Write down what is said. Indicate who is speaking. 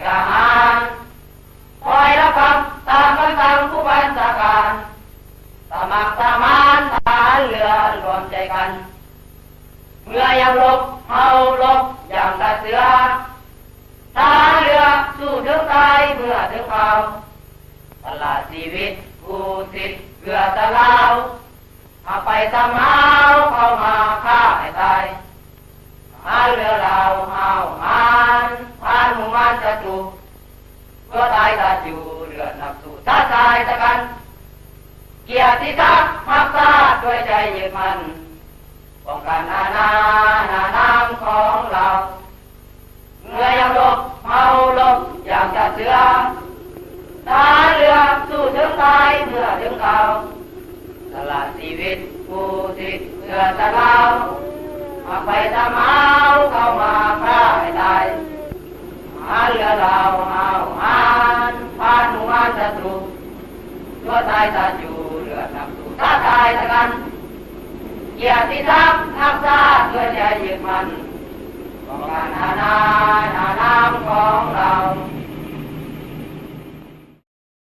Speaker 1: กล้าหาญคอยรับฟังตามคำสั่งผู้บัญชาการสมัครสมานทหารเรือรวมใจกันเมื่อยามรบเฮารบอย่างกระเสือทหารเรือสู้ถึงตายเมื่อถึงข่าวตลาดชีวิตผู้สิทธิ์เกือตะลาวมาไปตามหาวเข้ามาฆ่าให้ตายทหารเรือเราเฮามันผ่านหมู่บ้านศัตรูเพื่อตายตาอยู่เรือนักสู้ท้าทายตะกันเกียรติศักดิ์รักษาด้วยใจยึดมั่นป้องกันอาณาน้ำของเราเมื่อยามรบเฮารบอย่างจะเสือทหารเรือสู้ถึงตายเมื่อถึงข่าวตลาดชีวิตผู้สิทธิ์เรือตะลาวมาไปตามหาวเข้ามาฆ่าให้ตายทหารเรือเราเฮามันผ่านหมู่บ้านศัตรูตัวตายตาอยู่เรือนักสู้ท้าทายตะกันเกียรติศักดิ์รักษาด้วยใจยึดมั่นป้องกันอาณาน้ำของเรา